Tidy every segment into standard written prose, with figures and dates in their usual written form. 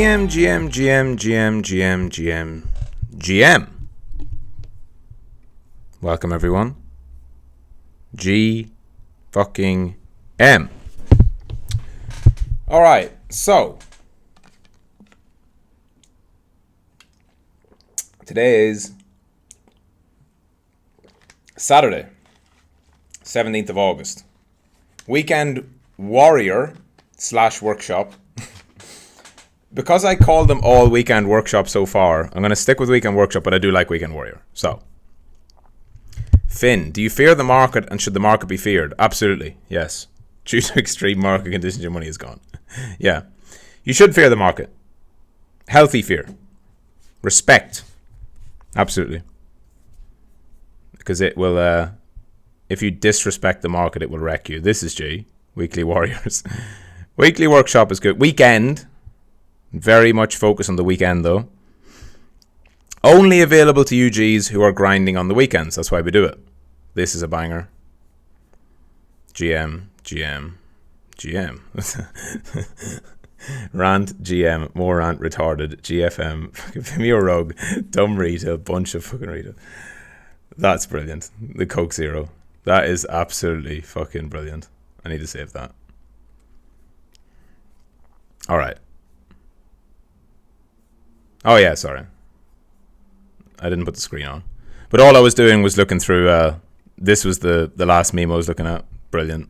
GM. Welcome everyone. G fucking M. All right, so today is Saturday, 17th of August. Weekend Warrior / workshop. Because I called them all Weekend Workshop so far, I'm going to stick with Weekend Workshop, but I do like Weekend Warrior. So, Finn, do you fear the market, and should the market be feared? Absolutely, yes. Due to extreme market conditions, your money is gone. Yeah. You should fear the market. Healthy fear. Respect. Absolutely. Because it will, if you disrespect the market, it will wreck you. This is G, Weekly Warriors. Weekly Workshop is good. Weekend. Very much focus on the weekend though. Only available to UGs who are grinding on the weekends. That's why we do it. This is a banger. GM. Rant, GM, more rant, retarded, GFM, Vimeo Rogue, dumb retail, bunch of fucking retail. That's brilliant. The Coke Zero. That is absolutely fucking brilliant. I need to save that. Alright. Oh yeah, sorry. I didn't put the screen on. But all I was doing was looking through, this was the last meme I was looking at. Brilliant.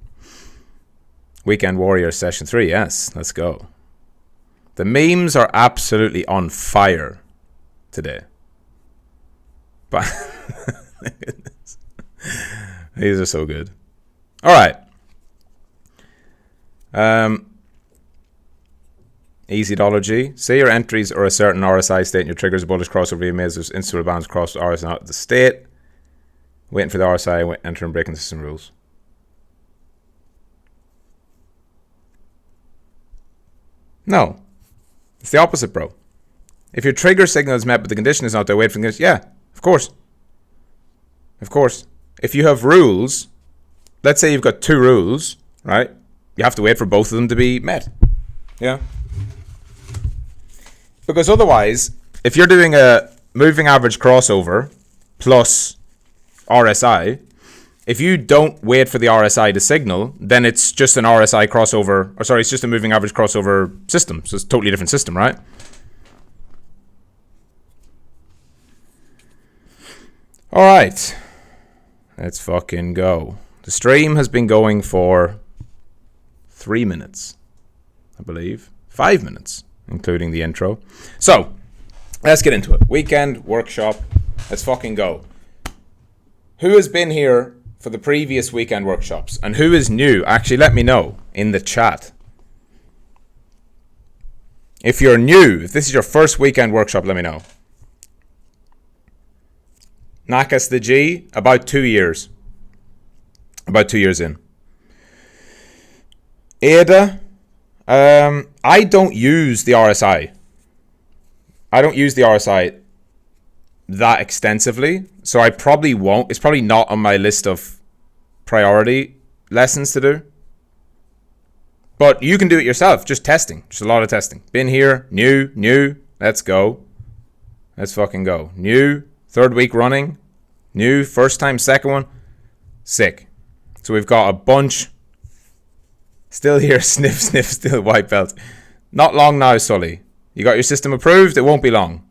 Weekend Warrior Session 3, yes, let's go. The memes are absolutely on fire today. But these are so good. Alright. Easy dollar G. Say your entries are a certain RSI state and your triggers a bullish crossover via mazes, instant bounce cross RSI out of the state. Waiting for the RSI, enter and breaking the system rules. No. It's the opposite, bro. If your trigger signal is met but the condition is not there, wait for the condition. Yeah, of course. Of course. If you have rules, let's say you've got 2 rules, right? You have to wait for both of them to be met. Yeah. Because otherwise, if you're doing a moving average crossover plus RSI, if you don't wait for the RSI to signal, then it's just an RSI crossover, or sorry, it's just a moving average crossover system. So it's a totally different system, right? All right. Let's fucking go. The stream has been going for 3 minutes, I believe. 5 minutes, including the intro. So, let's get into it. Weekend Workshop. Let's fucking go. Who has been here for the previous Weekend Workshops? And who is new? Actually, let me know in the chat. If you're new, if this is your first Weekend Workshop, let me know. Nakas the G, about 2 years. About 2 years in. Ada, I don't use the RSI. I don't use the RSI that extensively, so I probably won't. It's probably not on my list of priority lessons to do. But you can do it yourself, just testing. Just a lot of testing. Been here, new, let's go. Let's fucking go. New, 3rd week running. New, first time, second one. Sick. So we've got a bunch. Still here, sniff, still white belt. Not long now, Sully. You got your system approved? It won't be long.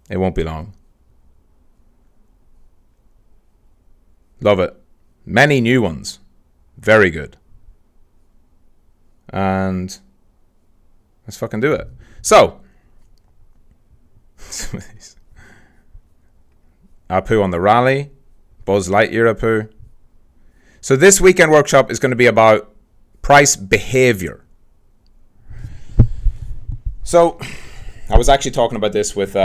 It won't be long. Love it. Many new ones. Very good. And let's fucking do it. So. Apu on the rally. Buzz Lightyear Apu. So this Weekend Workshop is going to be about price behavior. So I was actually talking about this with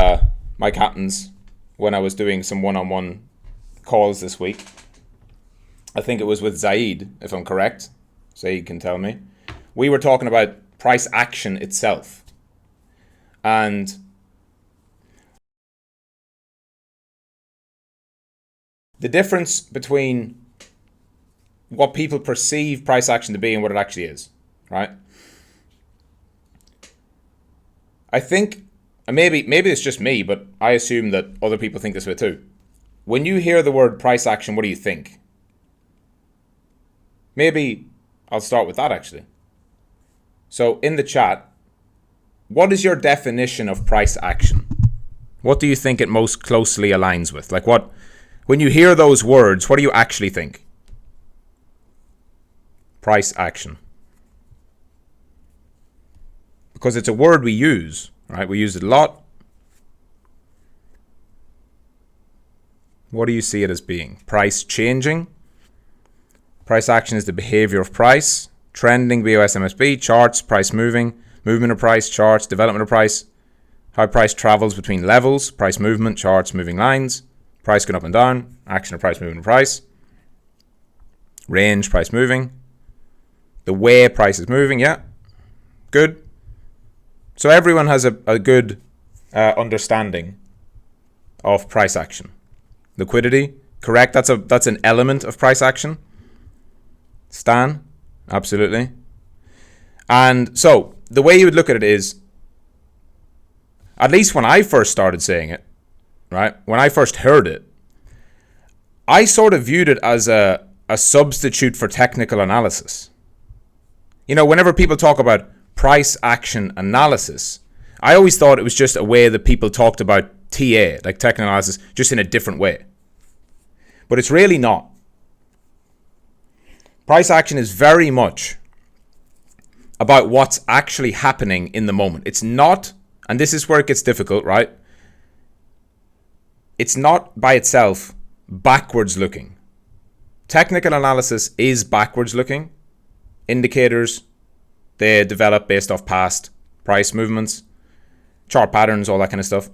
my captains when I was doing some one-on-one calls this week. I think it was with Zaid, if I'm correct. Zaid can tell me. We were talking about price action itself. And the difference between what people perceive price action to be and what it actually is, right? I think, and maybe it's just me, but I assume that other people think this way too. When you hear the word price action, what do you think? Maybe I'll start with that actually. So in the chat, what is your definition of price action? What do you think it most closely aligns with? Like what, when you hear those words, what do you actually think? Price action. Because it's a word we use, right? We use it a lot. What do you see it as being? Price changing. Price action is the behavior of price. Trending, BOS, MSB. Charts, price moving. Movement of price, charts, development of price. How price travels between levels. Price movement, charts, moving lines. Price going up and down. Action of price, movement of price. Range, price moving. The way price is moving, yeah. Good. So everyone has a good understanding of price action. Liquidity, correct. That's an element of price action. Stan, absolutely. And so the way you would look at it is, at least when I first started saying it, right? When I first heard it, I sort of viewed it as a substitute for technical analysis. You know, whenever people talk about price action analysis, I always thought it was just a way that people talked about TA, like technical analysis, just in a different way. But it's really not. Price action is very much about what's actually happening in the moment. It's not, and this is where it gets difficult, right? It's not by itself backwards looking. Technical analysis is backwards looking. Indicators, they develop based off past price movements, chart patterns, all that kind of stuff.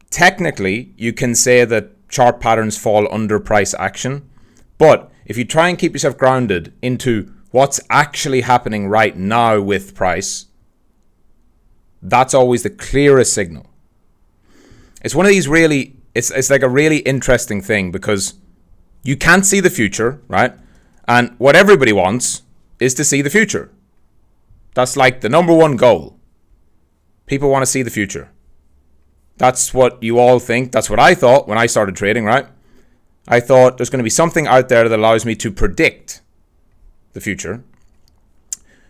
Technically, you can say that chart patterns fall under price action, but if you try and keep yourself grounded into what's actually happening right now with price, that's always the clearest signal. It's one of these really, it's like a really interesting thing because you can't see the future, right? And what everybody wants is to see the future. That's like the number one goal. People want to see the future. That's what you all think. That's what I thought when I started trading, right? I thought there's going to be something out there that allows me to predict the future.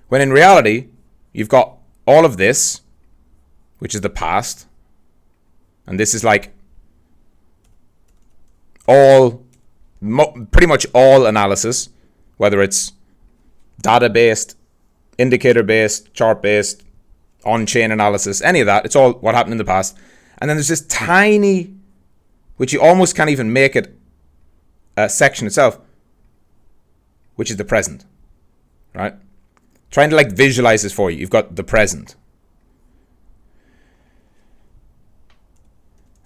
When in reality, you've got all of this, which is the past. And this is like pretty much all analysis, whether it's data-based, indicator-based, chart-based, on-chain analysis, any of that. It's all what happened in the past. And then there's this tiny, which you almost can't even make it a section itself, which is the present, right? Trying to like visualize this for you. You've got the present.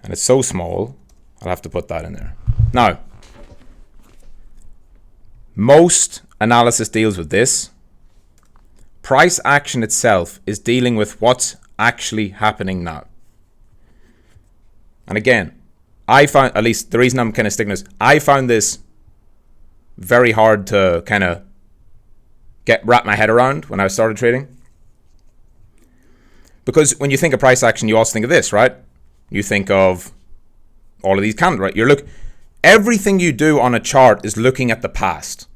And it's so small, I'll have to put that in there. Now, most analysis deals with this. Price action itself is dealing with what's actually happening now. And again, I found, at least the reason I'm kind of sticking this, I found this very hard to kind of wrap my head around when I started trading. Because when you think of price action, you also think of this, right? You think of all of these candles, right? Everything you do on a chart is looking at the past.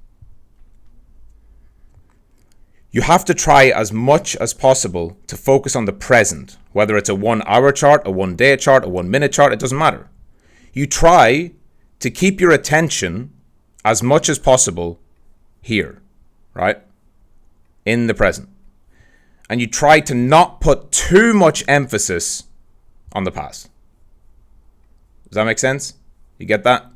You have to try as much as possible to focus on the present, whether it's a 1 hour chart, a 1 day chart, a 1 minute chart, it doesn't matter. You try to keep your attention as much as possible here, right? In the present. And you try to not put too much emphasis on the past. Does that make sense? You get that?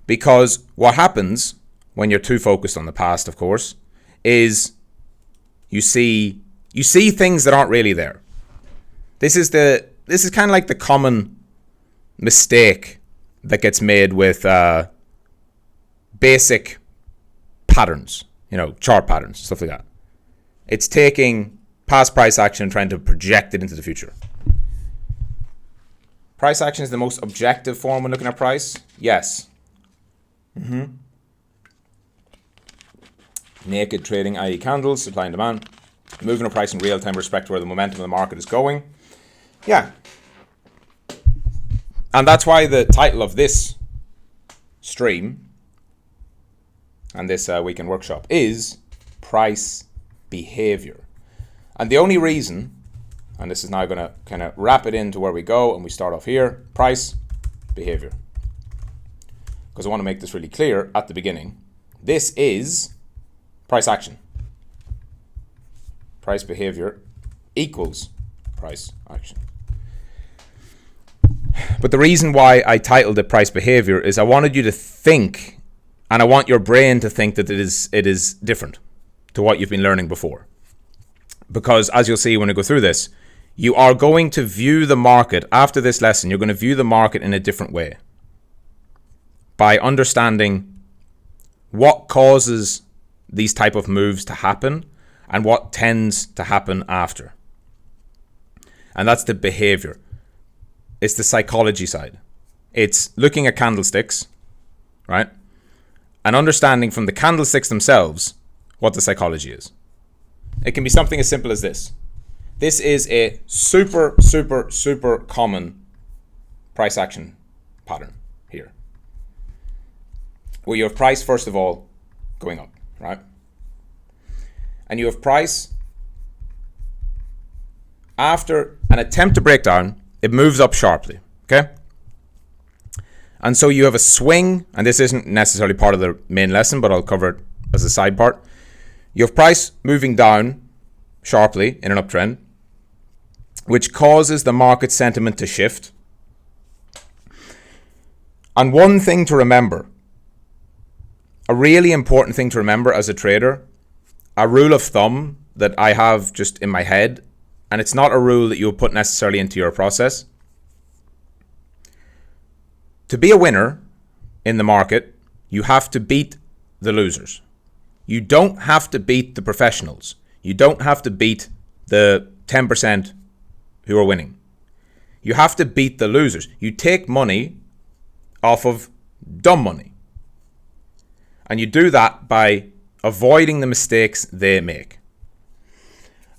Because what happens when you're too focused on the past, of course, is you see things that aren't really there. This is kind of like the common mistake that gets made with basic patterns, chart patterns, stuff like that. It's taking past price action and trying to project it into the future. Price action is the most objective form when looking at price. Yes. Naked trading, i.e. candles, supply and demand. moving a price in real time with respect to where the momentum of the market is going. Yeah. And that's why the title of this stream and this weekend workshop is Price Behavior. And the only reason, and this is now going to kind of wrap it into where we go, and we start off here, price behavior. Because I want to make this really clear at the beginning. This is price action. Price behavior equals price action. But the reason why I titled it price behavior is I wanted you to think, and I want your brain to think that it is different to what you've been learning before. Because as you'll see when I go through this, you are going to view the market, after this lesson, you're going to view the market in a different way. By understanding what causes these type of moves to happen and what tends to happen after. And that's the behavior. It's the psychology side. It's looking at candlesticks, right? And understanding from the candlesticks themselves what the psychology is. It can be something as simple as this. This is a super, super, super common price action pattern here. Where you have price, first of all, going up, right? And you have price after an attempt to break down, it moves up sharply, okay? And so you have a swing, and this isn't necessarily part of the main lesson, but I'll cover it as a side part. You have price moving down sharply in an uptrend, which causes the market sentiment to shift. And one thing to remember, a really important thing to remember as a trader, a rule of thumb that I have just in my head, and it's not a rule that you'll put necessarily into your process. To be a winner in the market, you have to beat the losers. You don't have to beat the professionals. You don't have to beat the 10% who are winning. You have to beat the losers. You take money off of dumb money. And you do that by avoiding the mistakes they make.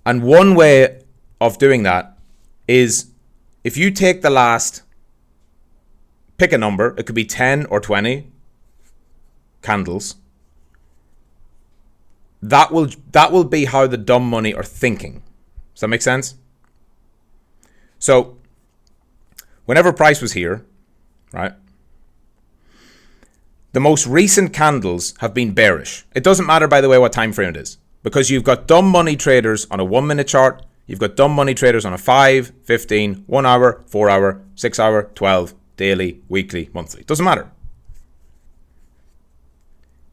And one way of doing that is if you take the last, pick a number, it could be 10 or 20 candles. That will be how the dumb money are thinking. Does that make sense? So, whenever price was here, right, the most recent candles have been bearish. It doesn't matter, by the way, what time frame it is, because you've got dumb money traders on a 1 minute chart, you've got dumb money traders on a 5, 15, 1 hour, 4 hour, 6 hour, 12, daily, weekly, monthly. Doesn't matter.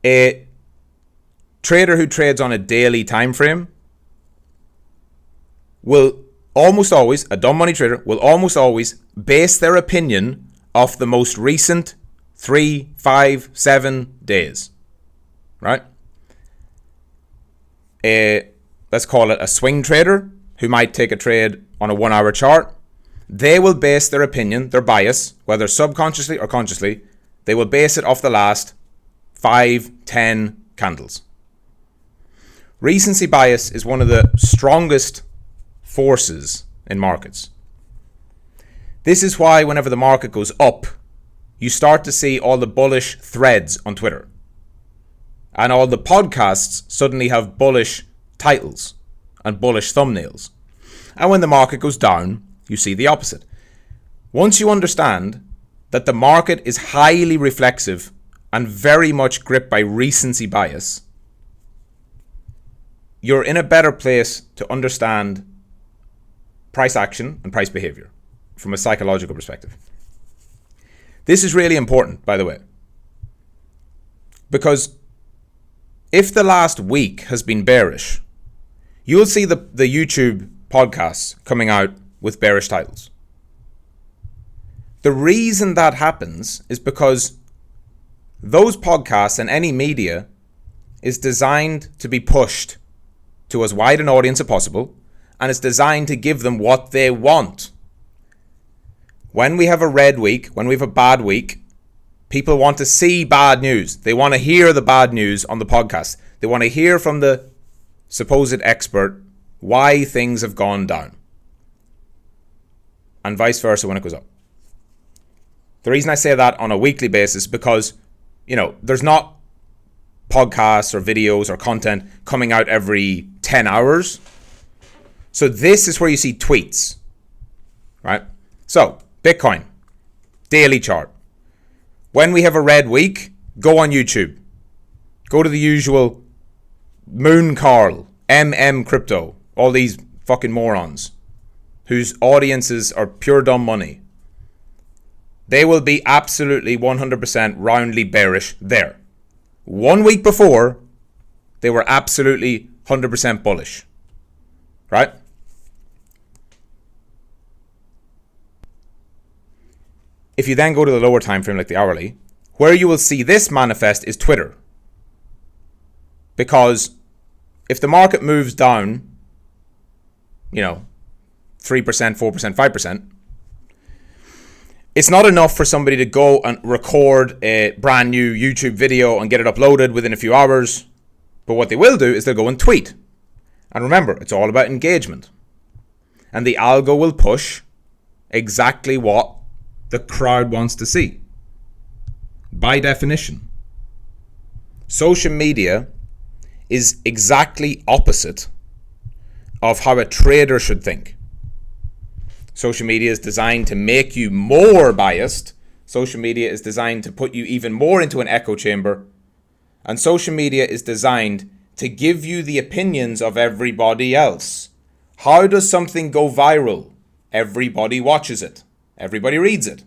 A trader who trades on a daily time frame will almost always, a dumb money trader will almost always base their opinion off the most recent 3, 5, 7 days, right? Let's call it a swing trader who might take a trade on a 1 hour chart. They will base their opinion, their bias, whether subconsciously or consciously, they will base it off the last 5, 10 candles. Recency bias is one of the strongest forces in markets. This is why whenever the market goes up, you start to see all the bullish threads on Twitter. And all the podcasts suddenly have bullish titles and bullish thumbnails. And when the market goes down, you see the opposite. Once you understand that the market is highly reflexive and very much gripped by recency bias, you're in a better place to understand price action and price behavior from a psychological perspective. This is really important, by the way, because if the last week has been bearish, you'll see the YouTube podcasts coming out with bearish titles. The reason that happens is because those podcasts and any media is designed to be pushed to as wide an audience as possible, and it's designed to give them what they want. When we have a red week, when we have a bad week, people want to see bad news. They want to hear the bad news on the podcast. They want to hear from the supposed expert why things have gone down. And vice versa when it goes up. The reason I say that on a weekly basis is because, there's not podcasts or videos or content coming out every 10 hours. So this is where you see tweets, right? So, Bitcoin, daily chart. When we have a red week, go on YouTube. Go to the usual Moon Carl, Crypto, all these fucking morons whose audiences are pure dumb money. They will be absolutely 100% roundly bearish there. 1 week before, they were absolutely 100% bullish. Right? If you then go to the lower time frame, like the hourly, where you will see this manifest is Twitter. Because if the market moves down, 3%, 4%, 5%, it's not enough for somebody to go and record a brand new YouTube video and get it uploaded within a few hours. But what they will do is they'll go and tweet. And remember, it's all about engagement. And the algo will push exactly what the crowd wants to see. By definition. Social media is exactly opposite of how a trader should think. Social media is designed to make you more biased. Social media is designed to put you even more into an echo chamber. And social media is designed to give you the opinions of everybody else. How does something go viral? Everybody watches it. Everybody reads it.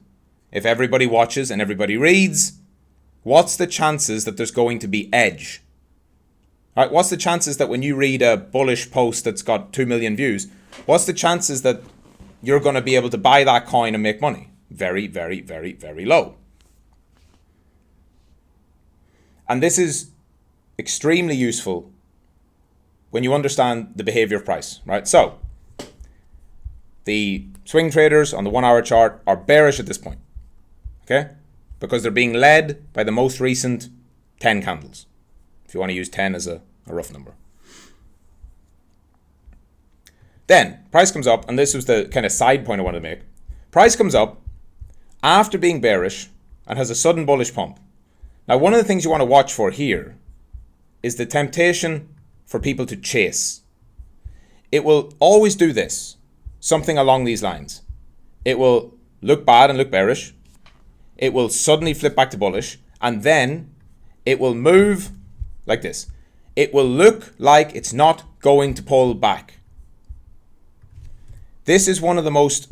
If everybody watches and everybody reads, what's the chances that there's going to be edge? All right, what's the chances that when you read a bullish post that's got 2 million views, what's the chances that you're going to be able to buy that coin and make money? Very, very, very, very low. And this is extremely useful when you understand the behavior of price, right? So, the swing traders on the 1 hour chart are bearish at this point, okay? Because they're being led by the most recent 10 candles. If you want to use 10 as a rough number. Then, price comes up, and this was the kind of side point I wanted to make. Price comes up after being bearish and has a sudden bullish pump. Now, one of the things you want to watch for here is the temptation for people to chase. It will always do this, something along these lines. It will look bad and look bearish. It will suddenly flip back to bullish, and then it will move like this. It will look like it's not going to pull back. This is one of the most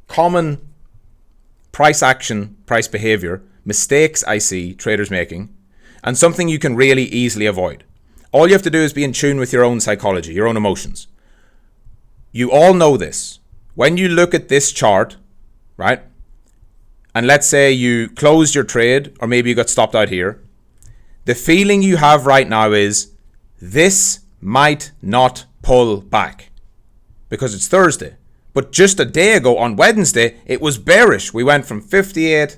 common price action, price behavior mistakes I see traders making, and something you can really easily avoid. All you have to do is be in tune with your own psychology, your own emotions. You all know this. When you look at this chart, right, and let's say you closed your trade, or maybe you got stopped out here, the feeling you have right now is this might not pull back because it's Thursday. But just a day ago on Wednesday, it was bearish. We went from 58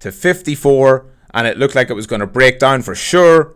to 54, and it looked like it was going to break down for sure.